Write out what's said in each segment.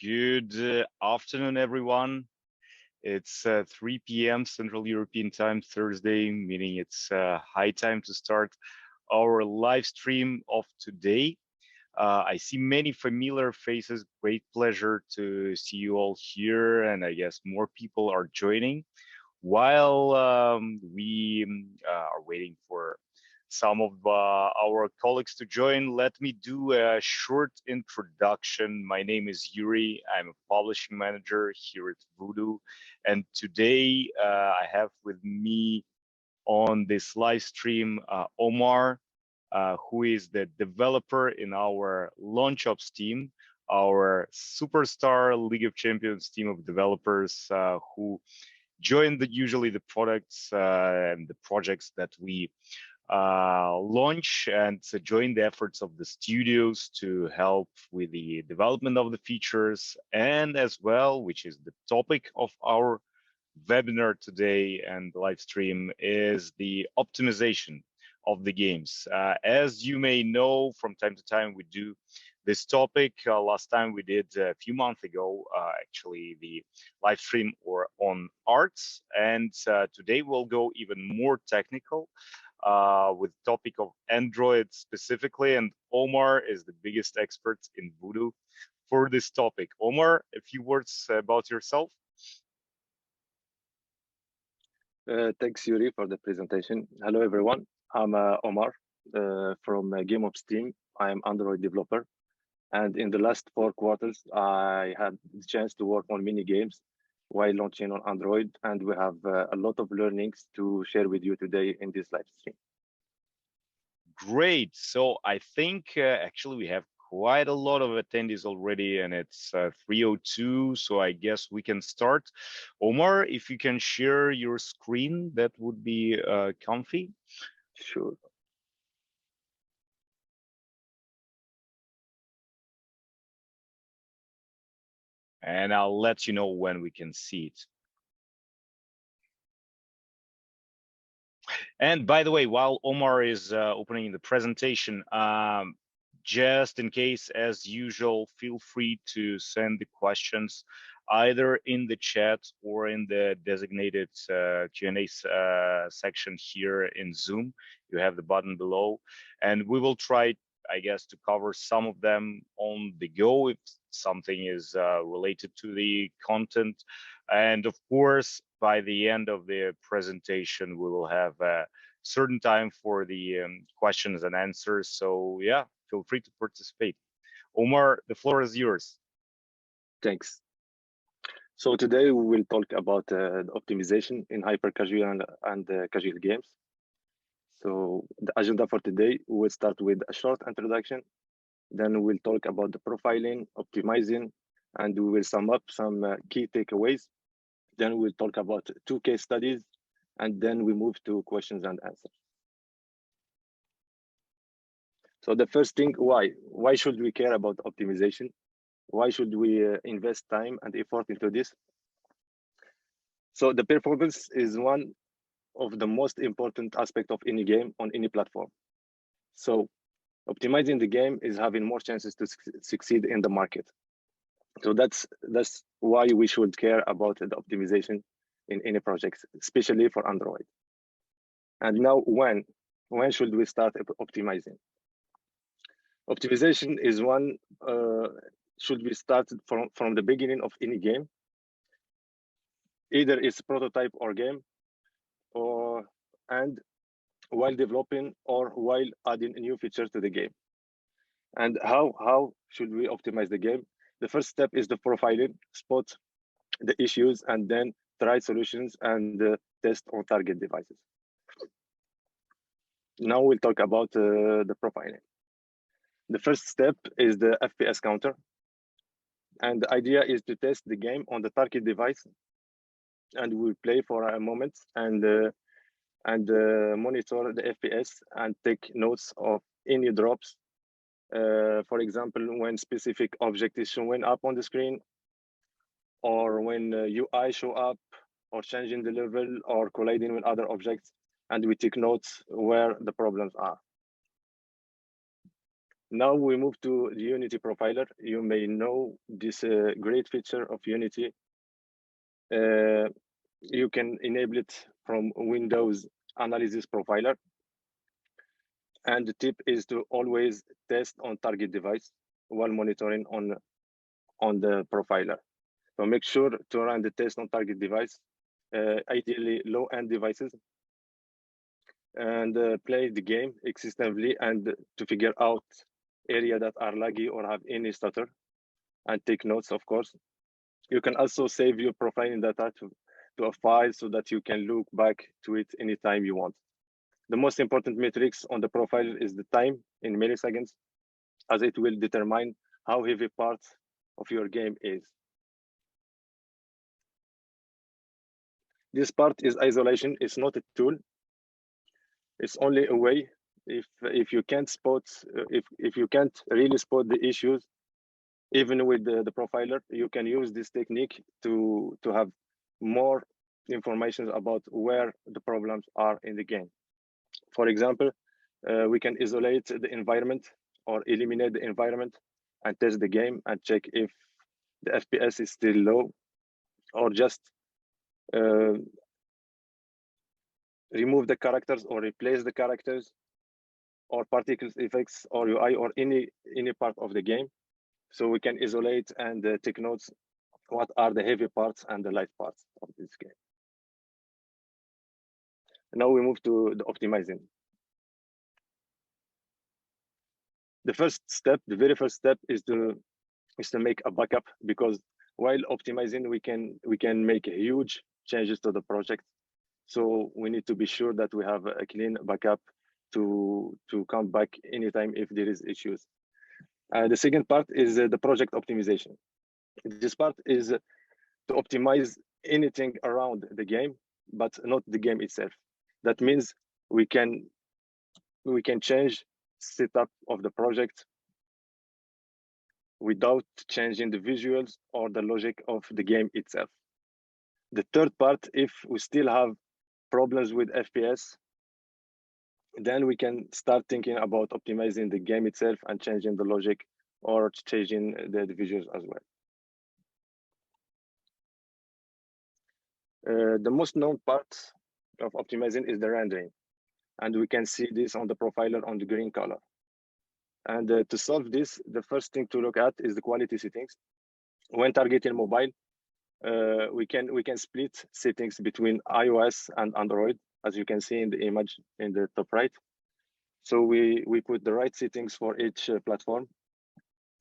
Good afternoon, everyone. It's 3 p.m. Central European Time, Thursday, meaning it's high time to start our live stream of today. I see many familiar faces. Great pleasure to see you all here, and I guess more people are joining. While we are waiting for some of our colleagues to join, let me do a short introduction. My name is Yuri. I'm a publishing manager here at Voodoo. And today I have with me on this live stream Omar, who is the developer in our Launch Ops team, our superstar League of Champions team of developers who join usually the products and the projects that we launch, and to join the efforts of the studios to help with the development of the features, and as well, which is the topic of our webinar today and live stream, is the optimization of the games. As you may know, from time to time we do this topic. Last time we did a few months ago, actually, the live stream or on arts, and today we'll go even more technical with topic of Android specifically, and Omar is the biggest expert in Voodoo for this topic. Omar, a few words about yourself. Thanks, Yuri, for the presentation. Hello, everyone. I'm Omar from Game Ops team. I'm Android developer. And in the last 4 quarters, I had the chance to work on mini games while launching on Android. And we have a lot of learnings to share with you today in this live stream. Great. So I think actually we have quite a lot of attendees already, and it's 3:02, so I guess we can start. Omar, if you can share your screen, that would be comfy. Sure. And I'll let you know when we can see it. And by the way, while Omar is opening the presentation, just in case, as usual, feel free to send the questions either in the chat or in the designated Q&A section here in Zoom. You have the button below, and we will try, I guess, to cover some of them on the go if something is related to the content. And of course, by the end of the presentation, we will have a certain time for the questions and answers. So yeah, feel free to participate. Omar, the floor is yours. Thanks. So today we will talk about optimization in hyper casual and casual games. So the agenda for today, we'll start with a short introduction. Then we'll talk about the profiling, optimizing, and we will sum up some key takeaways. Then we'll talk about 2 case studies, and then we move to questions and answers. So the first thing, why? Why should we care about optimization? Why should we invest time and effort into this? So the performance is one of the most important aspects of any game on any platform. So optimizing the game is having more chances to succeed in the market. So that's why we should care about the optimization in any projects, especially for Android. And now, when should we start optimizing? Optimization is one should be started from the beginning of any game. Either it's prototype or game, and while developing or while adding new features to the game. And how should we optimize the game? The first step is the profiling, spot the issues, and then try solutions and test on target devices. Now we'll talk about the profiling. The first step is the FPS counter. And the idea is to test the game on the target device, and we'll play for a moment and monitor the FPS and take notes of any drops. For example, when specific object is showing up on the screen, or when UI show up, or changing the level, or colliding with other objects, and we take notes where the problems are. Now we move to the Unity profiler. You may know this great feature of Unity. You can enable it from Windows Analysis Profiler. And the tip is to always test on target device while monitoring on the profiler. So make sure to run the test on target device, ideally low-end devices, and play the game extensively and to figure out area that are laggy or have any stutter, and take notes, of course. You can also save your profiling data to a file so that you can look back to it anytime you want. The most important metrics on the profile is the time in milliseconds, as it will determine how heavy part of your game is. This part is isolation. It's not a tool. It's only a way. If you can't spot, if you can't really spot the issues, even with the profiler, you can use this technique to have more information about where the problems are in the game. For example, we can isolate the environment or eliminate the environment and test the game and check if the FPS is still low, or just remove the characters or replace the characters or particles effects or UI or any part of the game. So we can isolate and take notes what are the heavy parts and the light parts of this game. Now we move to the optimizing. The very first step is to make a backup, because while optimizing, we can make huge changes to the project. So we need to be sure that we have a clean backup to come back anytime if there is issues. The second part is the project optimization. This part is to optimize anything around the game, but not the game itself. That means we can change setup of the project without changing the visuals or the logic of the game itself. The third part, if we still have problems with FPS, then we can start thinking about optimizing the game itself and changing the logic or changing the visuals as well. The most known part of optimizing is the rendering. And we can see this on the profiler on the green color. And to solve this, the first thing to look at is the quality settings. When targeting mobile, we can split settings between iOS and Android, as you can see in the image in the top right. So we put the right settings for each platform.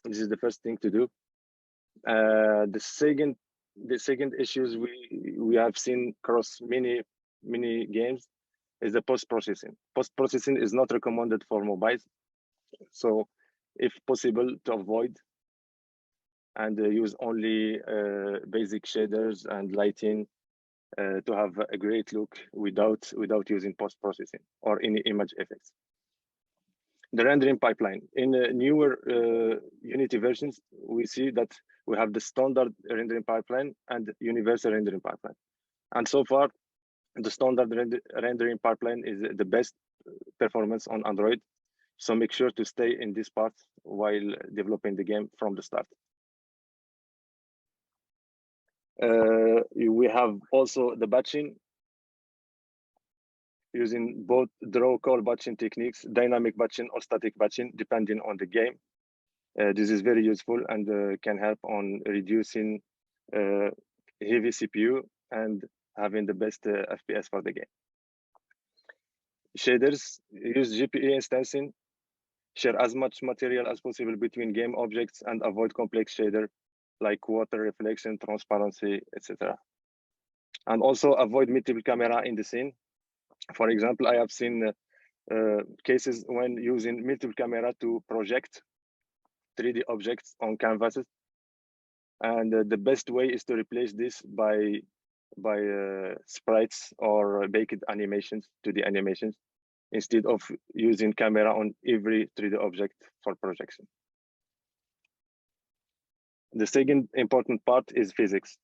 This is the first thing to do. The second issues we have seen across many games is the post-processing. Post-processing is not recommended for mobiles. So if possible, to avoid and use only basic shaders and lighting to have a great look without using post-processing or any image effects. The rendering pipeline. In newer Unity versions, we see that we have the standard rendering pipeline and universal rendering pipeline. And so far, the standard rendering pipeline is the best performance on Android. So make sure to stay in this part while developing the game from the start. We have also the batching, using both draw call batching techniques, dynamic batching or static batching, depending on the game. This is very useful and can help on reducing heavy CPU and having the best FPS for the game. Shaders, use GPU instancing, share as much material as possible between game objects and avoid complex shader like water reflection, transparency, etc. And also avoid multiple camera in the scene. For example, I have seen cases when using multiple camera to project 3D objects on canvases. And the best way is to replace this by sprites or baked animations, 2D animations, instead of using camera on every 3D object for projection. The second important part is physics.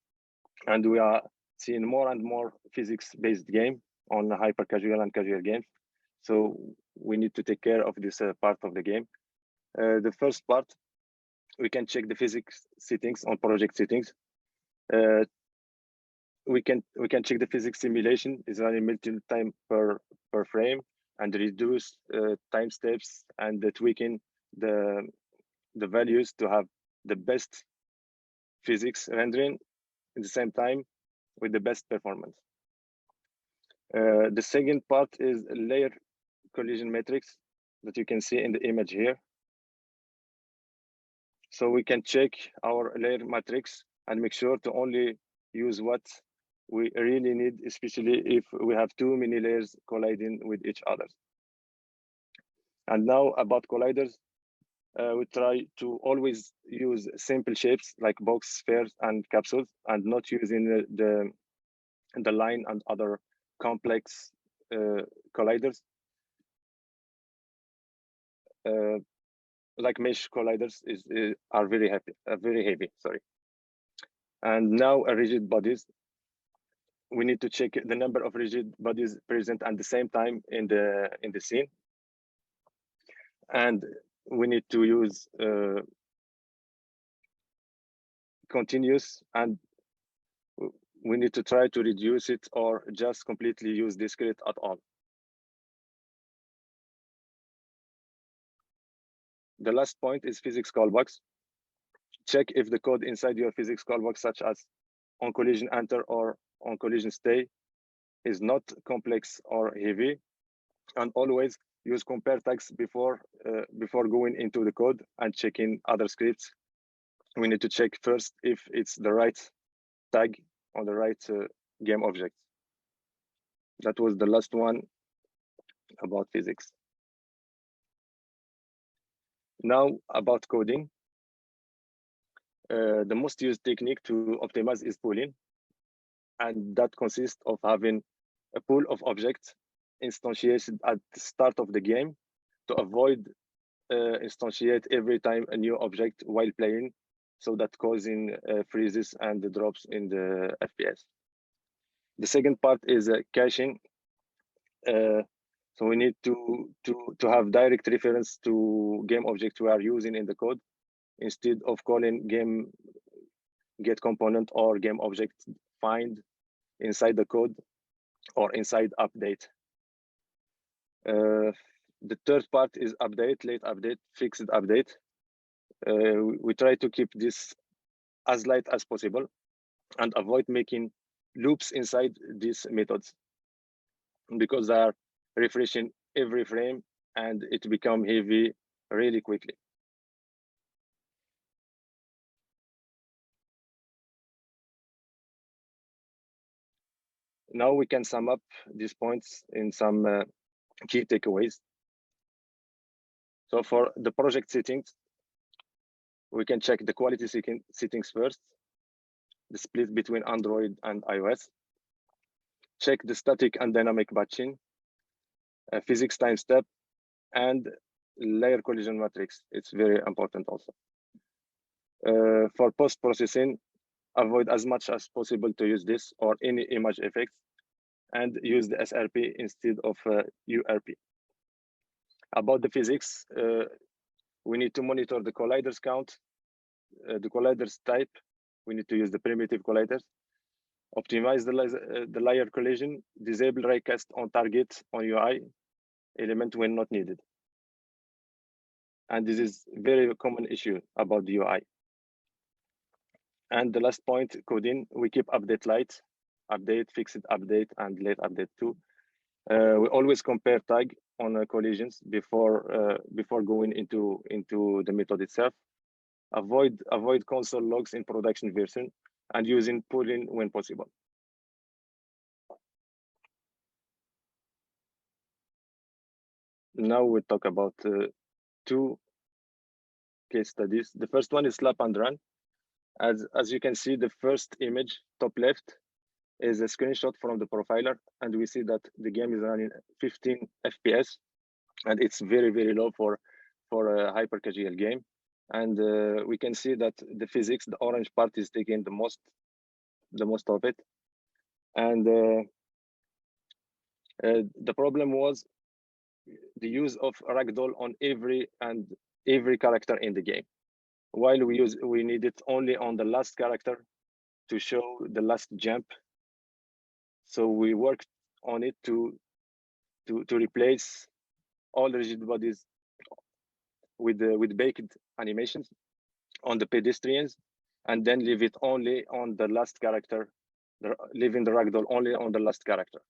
And we are seeing more and more physics-based game on hyper casual and casual games. So we need to take care of this part of the game. The first part, we can check the physics settings on project settings. We can check the physics simulation is running multiple time per frame, and reduce time steps and tweaking the values to have the best physics rendering at the same time with the best performance. The second part is layer collision matrix that you can see in the image here. So we can check our layer matrix and make sure to only use what we really need, especially if we have too many layers colliding with each other. And now about colliders, we try to always use simple shapes like box, spheres, and capsules, and not using the line and other complex colliders. Like mesh colliders are very heavy. Sorry. And now rigid bodies. We need to check the number of rigid bodies present at the same time in the scene, and we need to use continuous, and we need to try to reduce it or just completely use discrete at all. The last point is physics callbacks. Check if the code inside your physics callback, such as on collision enter or on collision stay, is not complex or heavy, and always use compare tags before going into the code and checking other scripts. We need to check first if it's the right tag on the right game object. That was the last one about physics. Now about coding. The most used technique to optimize is pooling, and that consists of having a pool of objects instantiated at the start of the game to avoid instantiate every time a new object while playing, so that causing freezes and drops in the FPS. The second part is caching. So we need to have direct reference to game object we are using in the code, instead of calling game get component or game object find inside the code or inside update. The third part is update, late update, fixed update. We try to keep this as light as possible and avoid making loops inside these methods, because they are refreshing every frame and it become heavy really quickly. Now we can sum up these points in some key takeaways. So for the project settings, we can check the quality settings first, the split between Android and iOS. Check the static and dynamic batching, physics time step, and layer collision matrix. It's very important also. For post-processing, avoid as much as possible to use this or any image effects, and use the SRP instead of URP. About the physics, we need to monitor the colliders count, the colliders type. We need to use the primitive colliders. Optimize the layer collision, disable raycast on target on UI element when not needed. And this is very common issue about the UI. And the last point, coding, we keep update light, update, fixed update, and late update too. We always compare tag on collisions before going into the method itself. Avoid console logs in production version, and using pooling when possible. Now we talk about two case studies. The first one is slap and run. As you can see, the first image top left is a screenshot from the profiler, and we see that the game is running 15 FPS, and it's very low for a hyper casual game. And we can see that the physics, the orange part, is taking the most of it. And the problem was the use of ragdoll on every and every character in the game. While we need it only on the last character to show the last jump. So we worked on it to replace all rigid bodies with baked animations on the pedestrians, and then leave it only on the last character, leaving the ragdoll only on the last character.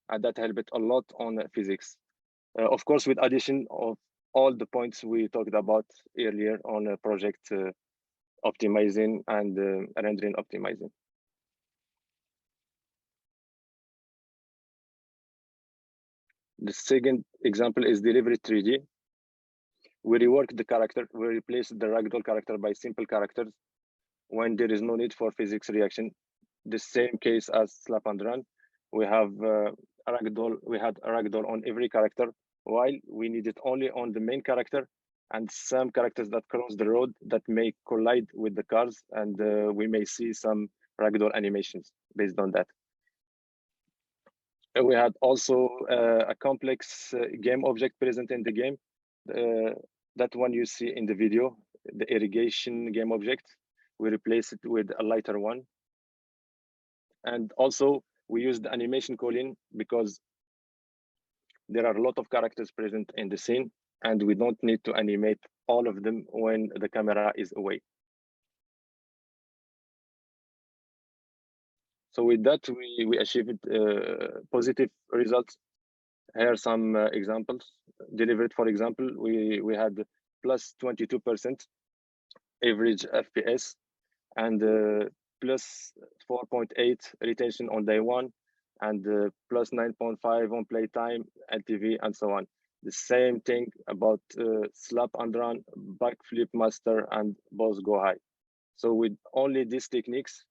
And that helped a lot on physics. Of course, with addition of all the points we talked about earlier on project optimizing and rendering optimizing. The second example is delivery 3D. We rework the character, we replace the ragdoll character by simple characters when there is no need for physics reaction. The same case as slap and run. We have a ragdoll on every character, while we need it only on the main character and some characters that cross the road that may collide with the cars, and we may see some ragdoll animations based on that. We had also a complex game object present in the game. That one you see in the video, the irrigation game object. We replace it with a lighter one. And also we use the animation calling because there are a lot of characters present in the scene and we don't need to animate all of them when the camera is away. So with that, we achieved positive results. Here are some examples. Delivered, for example, we had plus 22% average FPS and plus 4.8 retention on day one, and plus 9.5 on playtime, LTV, and so on. The same thing about slap and run, backflip master, and boss go high. So with only these techniques,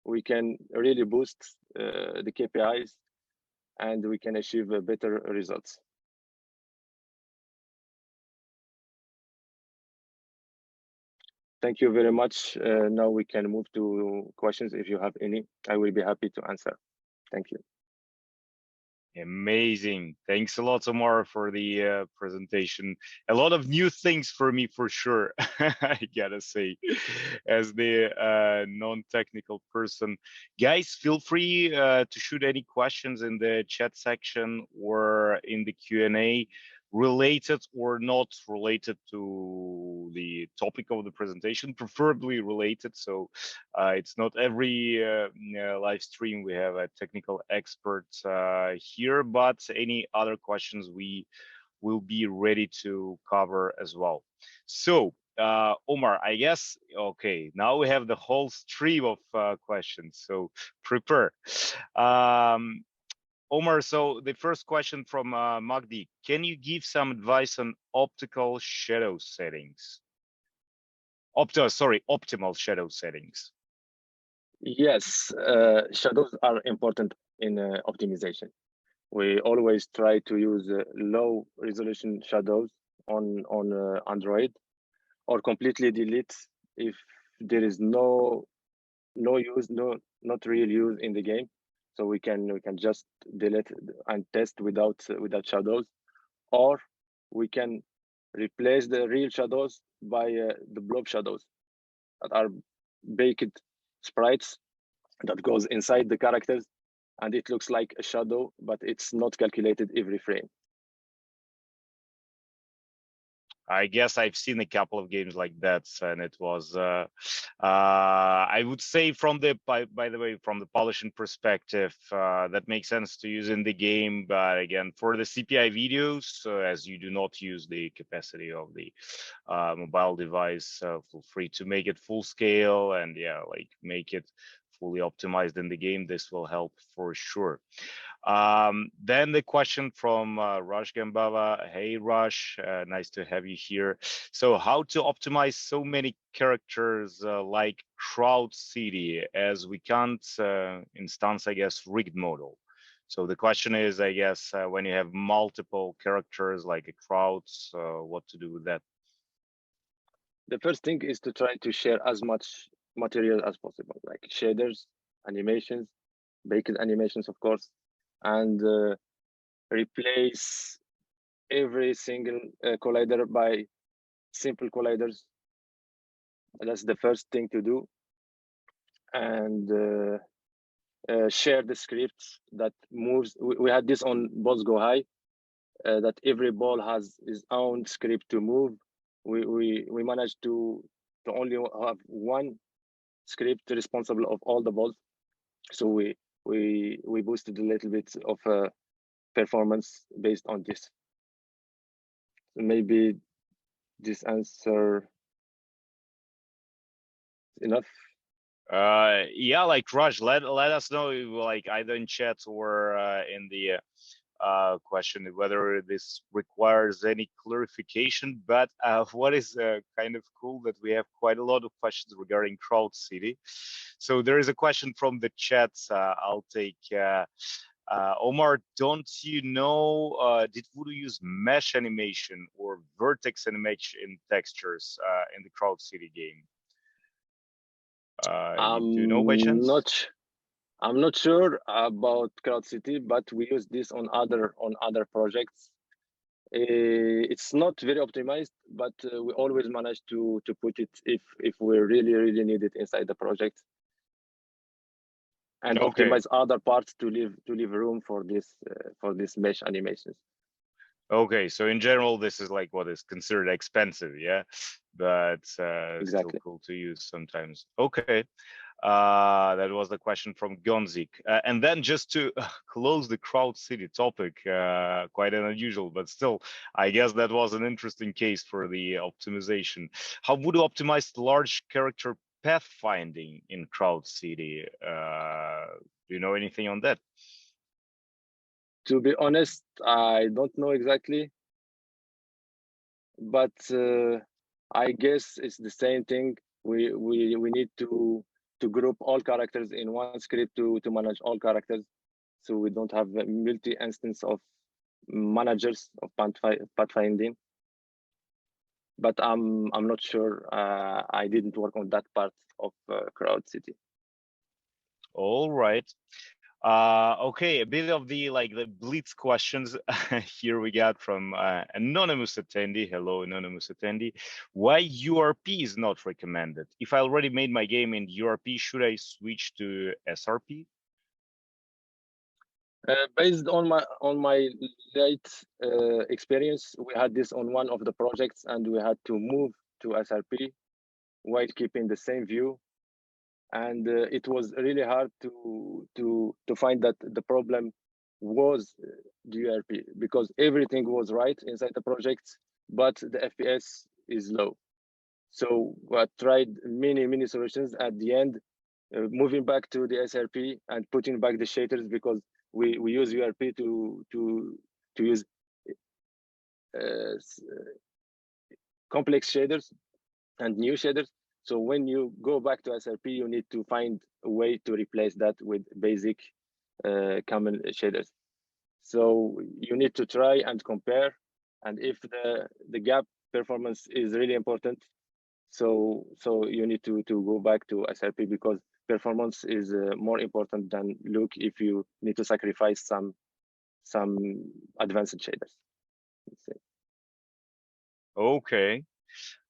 we can really boost the KPIs and we can achieve better results. Thank you very much. Now we can move to questions if you have any. I will be happy to answer. Thank you. Amazing. Thanks a lot, Omar, for the presentation. A lot of new things for me, for sure, I gotta say, as the non-technical person. Guys, feel free to shoot any questions in the chat section or in the Q&A, related or not related to the topic of the presentation, preferably related. So it's not every live stream we have a technical expert here, but any other questions we will be ready to cover as well. So Omar, I guess, okay, now we have the whole stream of questions, so prepare. Omar, so the first question from Magdi, can you give some advice on optical shadow settings? Optimal shadow settings. Yes, shadows are important in optimization. We always try to use low resolution shadows on Android, or completely delete if there is no use, not real use in the game. So we can just delete and test without shadows, or we can replace the real shadows by the blob shadows that are baked sprites that goes inside the characters, and it looks like a shadow, but it's not calculated every frame. I guess I've seen a couple of games like that, and it was, I would say, from the by the way, from the polishing perspective, that makes sense to use in the game. But again, for the CPI videos, as you do not use the capacity of the mobile device, feel free to make it full scale and like make it fully optimized in the game. This will help for sure. Then the question from Rush Gambava. Hey, Rush, nice to have you here. So how to optimize so many characters like Crowd City, as we can't instance, I guess, rigged model. So the question is, I guess, when you have multiple characters like a crowd, what to do with that? The first thing is to try to share as much material as possible, like shaders, animations, baked animations, of course, and replace every single collider by simple colliders. That's the first thing to do. And share the script that moves. We had this on Balls Go High, that every ball has its own script to move. We managed to only have one script responsible of all the balls. So we boosted a little bit of performance based on this. Maybe this answer enough. Yeah, like Raj, let us know, like either in chat or in the question whether this requires any clarification. But what is kind of cool that we have quite a lot of questions regarding Crowd City. So there is a question from the chat. I'll take. Omar, don't you know, did Voodoo use mesh animation or vertex animation textures in the Crowd City game? Do you know by chance? I'm not sure about Crowd City, but we use this on other projects. It's not very optimized, but we always manage to put it if we really need it inside the project, and Okay. optimize other parts to leave room for this mesh animations. Okay, so in general, this is like what is considered expensive, yeah, but Exactly. still cool to use sometimes. Okay, that was the question from Gonzik. And then just to close the Crowd City topic, quite an unusual, but still, I guess that was an interesting case for the optimization. How would you optimize large character pathfinding in Crowd City? Do you know anything on that? To be honest, I don't know exactly, but I guess it's the same thing. We need to group all characters in one script to manage all characters, so we don't have a multi-instance of managers of pathfinding. But I'm not sure. I didn't work on that part of Crowd City. All right. Okay, a bit of the the blitz questions here we got from anonymous attendee. Hello, anonymous attendee. Why URP is not recommended? If I already made my game in URP, should I switch to SRP? Based on my late experience, we had this on one of the projects, and we had to move to SRP while keeping the same view, and it was really hard to find that the problem was the URP, because everything was right inside the project, but the FPS is low. So I tried many solutions. At the end, moving back to the SRP and putting back the shaders, because we use URP to use uh, complex shaders and new shaders. So when you go back to SRP, you need to find a way to replace that with basic common shaders. So you need to try and compare, and if the gap performance is really important, so you need to go back to SRP, because performance is more important than look if you need to sacrifice some advanced shaders. Okay.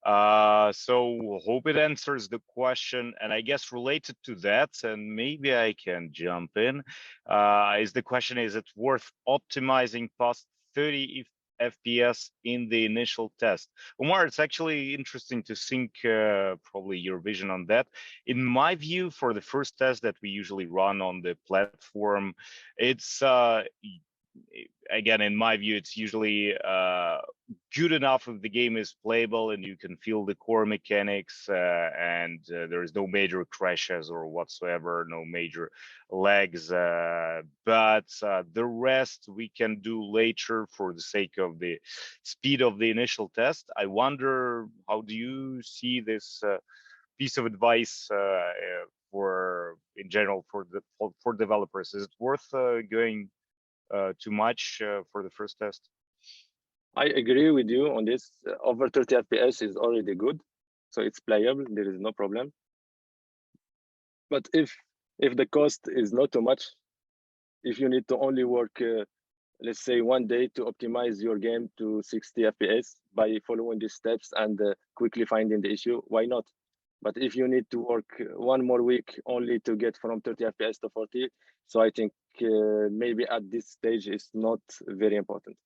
So hope it answers the question, and I guess related to that, and maybe I can jump in. Is the question, is it worth optimizing past 30 FPS in the initial test? Omar, it's actually interesting to think probably your vision on that. In my view, for the first test that we usually run on the platform, it's again, in my view, it's usually good enough if the game is playable and you can feel the core mechanics and there is no major crashes or whatsoever, no major lags. But the rest we can do later for the sake of the speed of the initial test. I wonder, how do you see this piece of advice for, in general, for developers? Is it worth going too much for the first test? I agree with you on this. Over 30 FPS is already good, so it's playable. There is no problem. But if the cost is not too much, if you need to only work, let's say 1 day to optimize your game to 60 FPS, by following these steps and quickly finding the issue, why not? But if you need to work one more week only to get from 30 FPS to 40, so I think maybe at this stage it's not very important.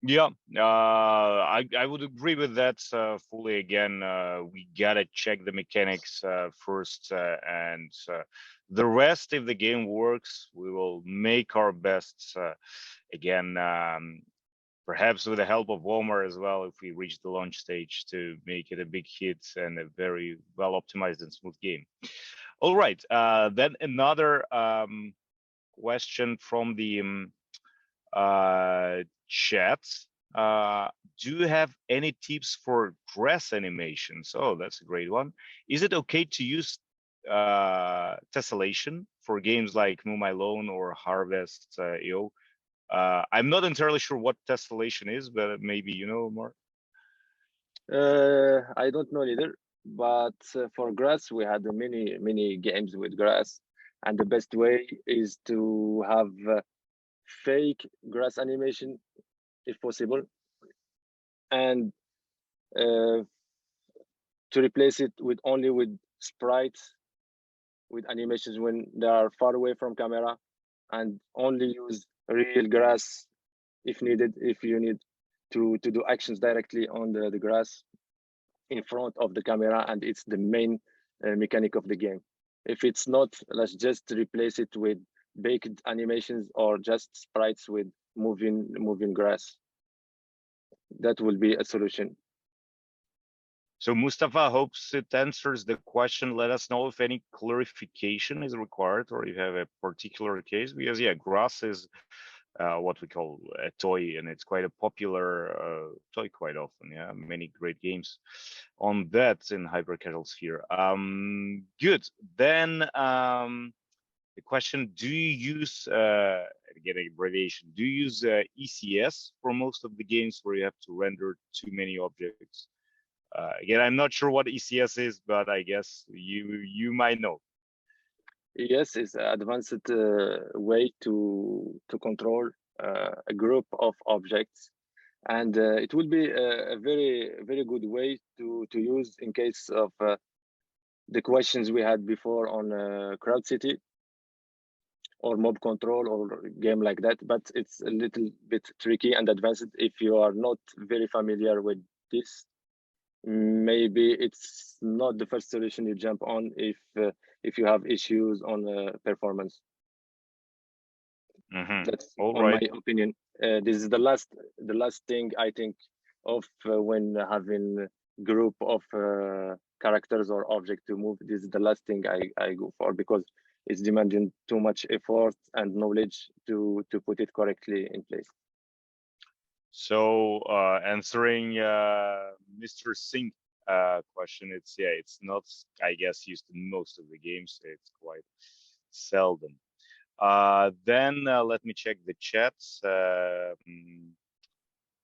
Yeah, I would agree with that fully. Again, we gotta check the mechanics first, and the rest, if the game works, we will make our best. Again, perhaps with the help of Walmart as well, if we reach the launch stage, to make it a big hit and a very well optimized and smooth game. All right, then another question from the chat. Do you have any tips for grass animations? Oh, that's a great one. Is it okay to use tessellation for games like Move My Loan or Harvest EO? I'm not entirely sure what tessellation is, but maybe you know more. I don't know either, but for grass, we had many games with grass, and the best way is to have fake grass animation if possible, and to replace it with only with sprites with animations when they are far away from camera, and only use real grass if needed, if you need to do actions directly on the grass in front of the camera, and it's the main mechanic of the game. If it's not, let's just replace it with baked animations or just sprites with moving grass. That will be a solution. So Mustafa hopes it answers the question. Let us know if any clarification is required or you have a particular case, because yeah, grass is what we call a toy, and it's quite a popular toy quite often. Yeah, many great games on that in hyper casual sphere. Good. Then the question: do you use again abbreviation? Do you use ECS for most of the games where you have to render too many objects? Again, I'm not sure what ECS is, but I guess you might know. Yes, it's an advanced way to control a group of objects, and it will be a very good way to use in case of the questions we had before on Crowd City or mob control or game like that. But it's a little bit tricky and advanced if you are not very familiar with this. Maybe it's not the first solution you jump on if you have issues on performance. That's All on my right. opinion. This is the last thing I think of when having group of characters or object to move. This is the last thing I go for, because it's demanding too much effort and knowledge to put it correctly in place. So answering Mr. Singh question, it's not, I guess, used in most of the games. It's quite seldom. Then let me check the chats.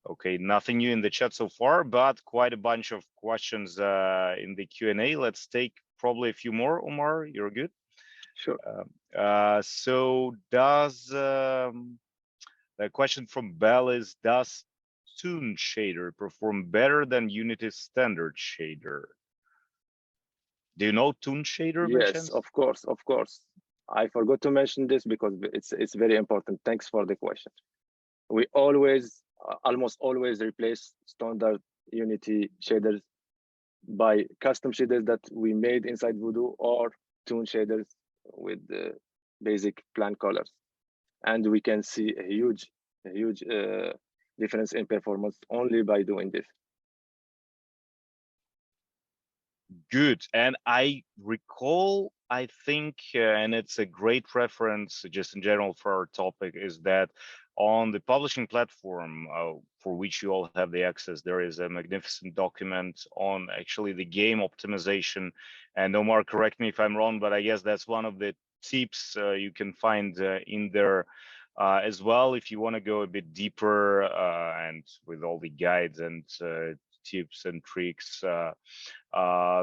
Okay, nothing new in the chat so far, but quite a bunch of questions in the Q&A. Let's take probably a few more. Omar, you're good? Sure. So does the question from Bell is, does Toon shader perform better than Unity's standard shader? Do you know Toon shader by Yes, chance? of course, of course. I forgot to mention this because it's very important. Thanks for the question. We always, almost always replace standard Unity shaders by custom shaders that we made inside Voodoo or Toon shaders with the basic plan colors, and we can see a huge difference in performance only by doing this. Good. And I recall, I think, and it's a great reference just in general for our topic, is that on the publishing platform for which you all have the access, there is a magnificent document on actually the game optimization. And Omar, correct me if I'm wrong, but I guess that's one of the tips you can find in there as well, if you want to go a bit deeper and with all the guides and tips and tricks.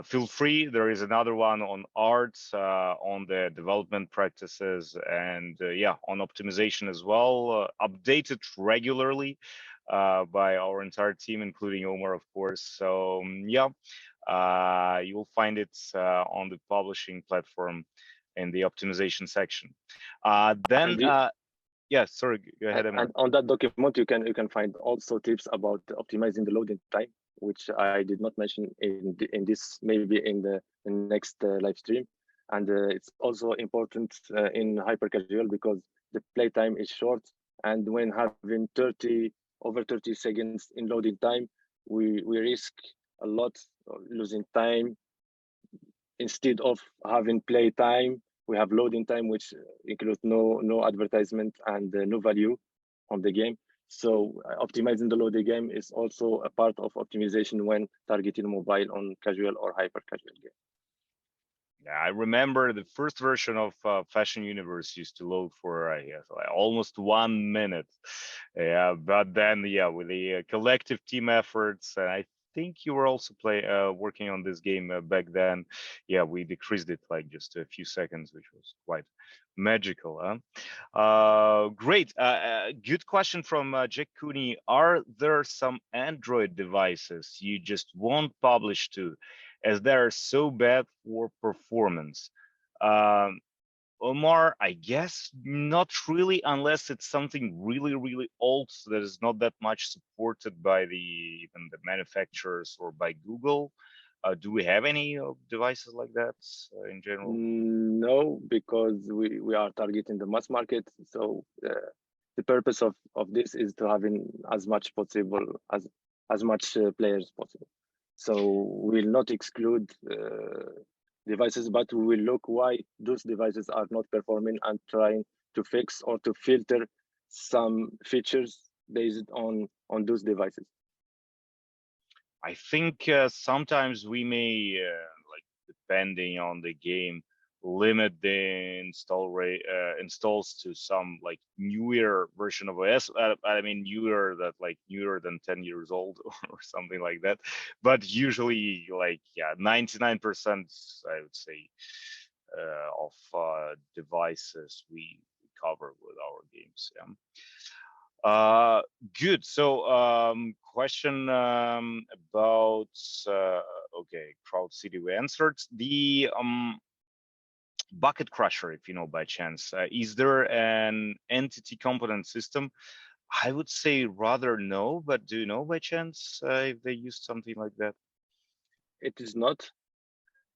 Feel free. There is another one on arts, on the development practices, and yeah, on optimization as well. Updated regularly. by our entire team, including Omar, of course. So yeah, you will find it on the publishing platform in the optimization section. Then, And the, yeah, sorry, go ahead, and Omar. on that document, you can find also tips about optimizing the loading time, which I did not mention in this, maybe in next live stream. And it's also important in hyper casual because the playtime is short, and when having 30 seconds in loading time, we risk a lot of losing time. Instead of having play time, we have loading time, which includes no advertisement and no value on the game. So optimizing the loading game is also a part of optimization when targeting mobile on casual or hyper casual game. Yeah, I remember the first version of Fashion Universe used to load for yes, like almost 1 minute. Yeah, but then yeah, with the collective team efforts, and I think you were also working on this game back then. Yeah, we decreased it like just a few seconds, which was quite magical. Huh? Great. Good question from Jack Cooney. Are there some Android devices you just won't publish to, as they are so bad for performance? Um, Omar, I guess not really, unless it's something really, really old that is not that much supported by even the manufacturers or by Google. Do we have any devices like that in general? No, because we are targeting the mass market. So the purpose of this is to having as much possible as much players possible. So we'll not exclude devices, but we will look why those devices are not performing and trying to fix or to filter some features based on those devices. I think sometimes we may, like depending on the game, limit the installs to some like newer version of OS. I mean newer that like newer than 10 years old or something like that. But usually, like yeah, 99% I would say of devices we cover with our games. Yeah. Good. So, question about okay, Crowd City we answered. The bucket crusher, if you know by chance, is there an entity component system? I would say rather no, but do you know by chance if they used something like that? It is not,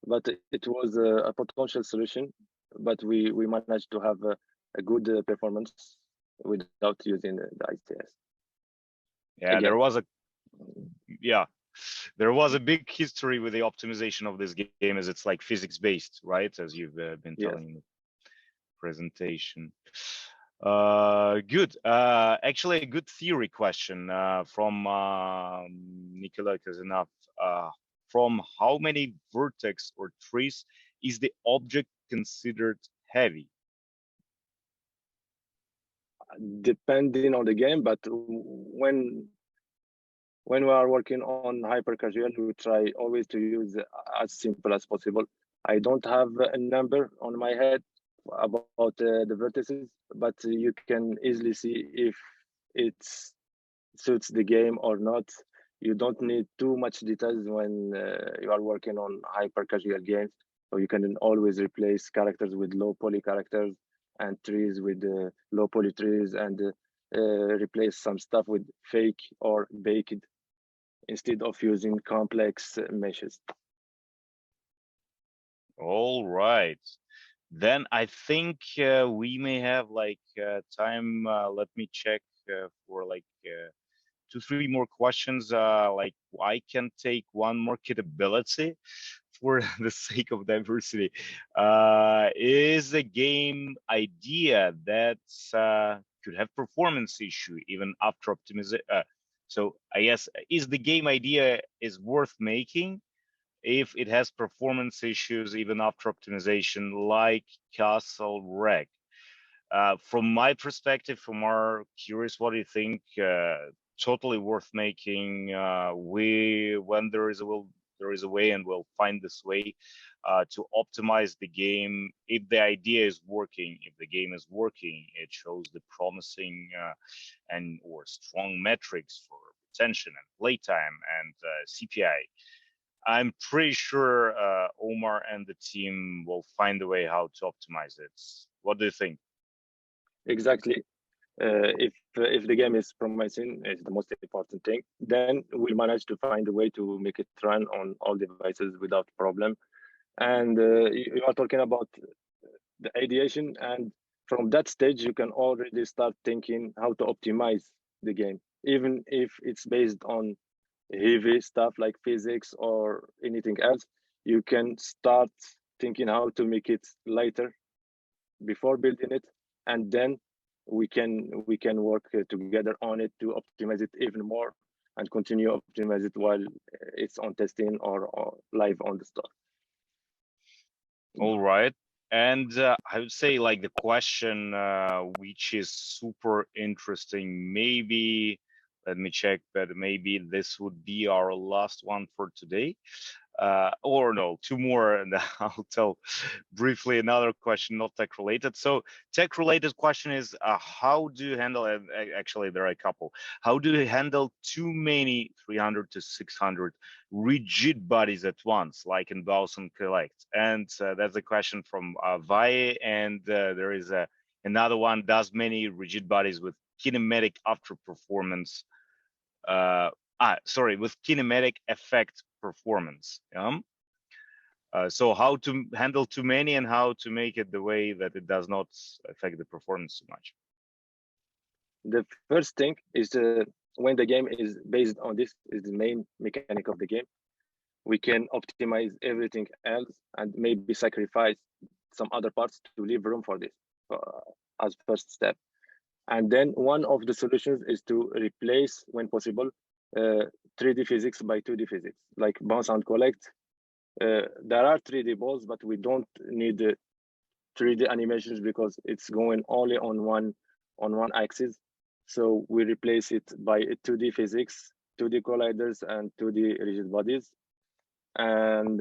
but it was a potential solution. But we managed to have a good performance without using the ICS. Yeah, Again, yeah, there was a big history with the optimization of this game, as it's like physics based, right? As you've been yes, telling in the presentation. Good. Actually, a good theory question from Nicola Kazanov. From how many vertex or trees is the object considered heavy? depending on the game. But when we are working on hyper casual, we try always to use as simple as possible. I don't have a number on my head about the vertices, but you can easily see if it suits the game or not. You don't need too much details when you are working on hyper casual games. So you can always replace characters with low poly characters and trees with low poly trees, and replace some stuff with fake or baked instead of using complex meshes. All right. Then I think we may have like time. Let me check for like 2, 3 more questions. Like I can take one market ability for the sake of diversity. Is a game idea that could have performance issue even after optimization? So I guess is the game idea is worth making if it has performance issues even after optimization, like Castle Wreck? From my perspective, from our curious, what do you think? Totally worth making. We when there is a will there is a way, and we'll find this way to optimize the game. If the idea is working, if the game is working, it shows the promising and or strong metrics for retention and playtime and CPI. I'm pretty sure Omar and the team will find a way how to optimize it. What do you think? Exactly. If the game is promising, is the most important thing, then we'll manage to find a way to make it run on all devices without problem. And you are talking about the ideation, and from that stage you can already start thinking how to optimize the game, even if it's based on heavy stuff like physics or anything else. You can start thinking how to make it lighter before building it, and then we can work together on it to optimize it even more and continue optimize it while it's on testing or live on the store. All right. And I would say like the question, which is super interesting, maybe, let me check, but maybe this would be our last one for today. Or no, two more, and I'll tell briefly another question, not tech related. So tech related question is, how do you handle, actually there are a couple, how do you handle too many 300 to 600 rigid bodies at once, like in Browse and Collect? And that's a question from Vaye, and there is another one, does many rigid bodies with kinematic after performance with kinematic effect performance. So how to handle too many and how to make it the way that it does not affect the performance too much. The first thing is when the game is based on this is the main mechanic of the game, we can optimize everything else and maybe sacrifice some other parts to leave room for this as first step. And then one of the solutions is to replace, when possible, 3D physics by 2D physics, like bounce and collect. There are 3D balls, but we don't need 3D animations because it's going only on one axis. So we replace it by 2D physics, 2D colliders, and 2D rigid bodies. And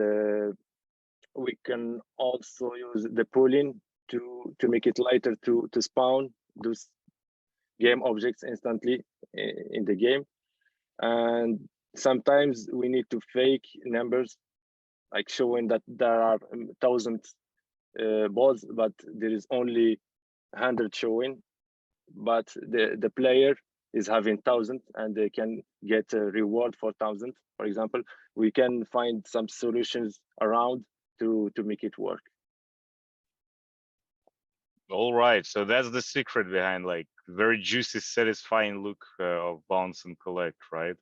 we can also use the pooling to make it lighter to spawn those game objects instantly in the game. And sometimes we need to fake numbers, like showing that there are 1,000 balls, but there is only 100 showing, but the player is having 1,000 and they can get a reward for 1,000, for example. We can find some solutions around to make it work. All right, so that's the secret behind like very juicy, satisfying look of bounce and collect, right?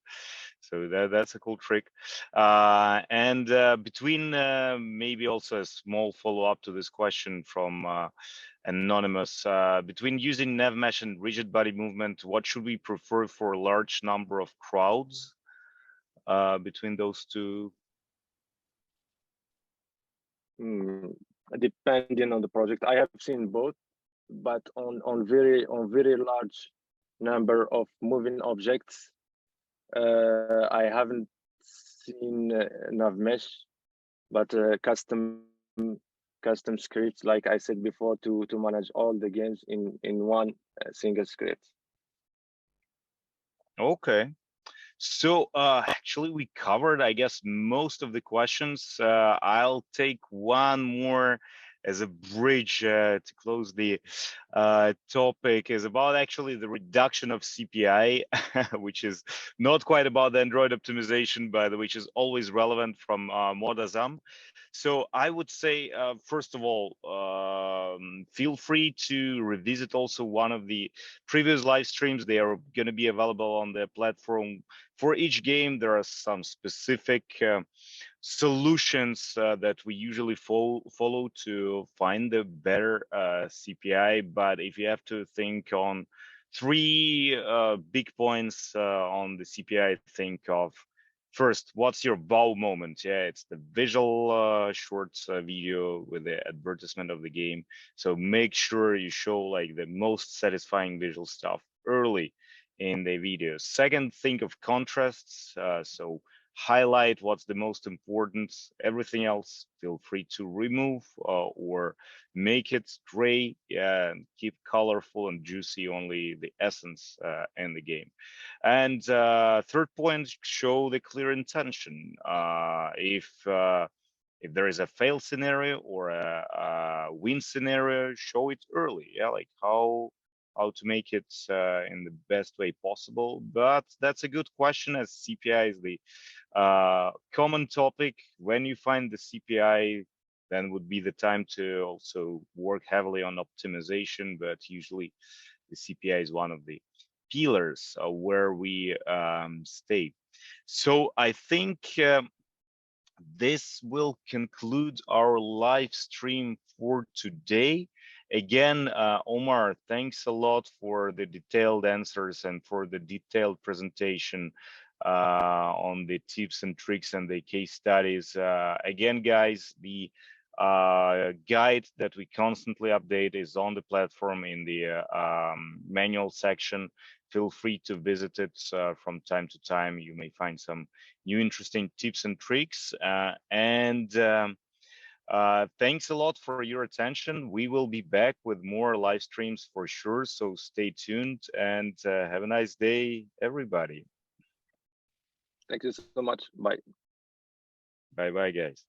So that's a cool trick. And between maybe also a small follow up to this question from anonymous, between using nav mesh and rigid body movement, what should we prefer for a large number of crowds between those two? Depending on the project, I have seen both, but on very large number of moving objects, I haven't seen nav mesh, but custom scripts, like I said before, to manage all the games in one single script. Okay. So actually we covered, I guess, most of the questions. I'll take one more as a bridge to close the topic, is about actually the reduction of CPI, which is not quite about the Android optimization, but which is always relevant from Modazam. So I would say, first of all, feel free to revisit also one of the previous live streams. They are going to be available on the platform. For each game, there are some specific solutions that we usually follow to find the better CPI. But if you have to think on three big points on the CPI, think of first, what's your wow moment? Yeah, it's the visual shorts video with the advertisement of the game. So make sure you show like the most satisfying visual stuff early in the video. Second, think of contrasts. So highlight what's the most important. Everything else, feel free to remove or make it gray. And keep colorful and juicy only the essence in the game. And third point, show the clear intention. If there is a fail scenario or a win scenario, show it early. Yeah, like how to make it in the best way possible. But that's a good question, as CPI is the common topic. When you find the CPI, then would be the time to also work heavily on optimization. But usually, the CPI is one of the pillars where we stay. So I think this will conclude our live stream for today. Again, Omar, thanks a lot for the detailed answers and for the detailed presentation on the tips and tricks and the case studies. Again, guys, the guide that we constantly update is on the platform in the manual section. Feel free to visit it from time to time. You may find some new interesting tips and tricks. Thanks a lot for your attention. We will be back with more live streams for sure. So stay tuned and have a nice day, everybody. Thank you so much. Bye. Bye bye, guys.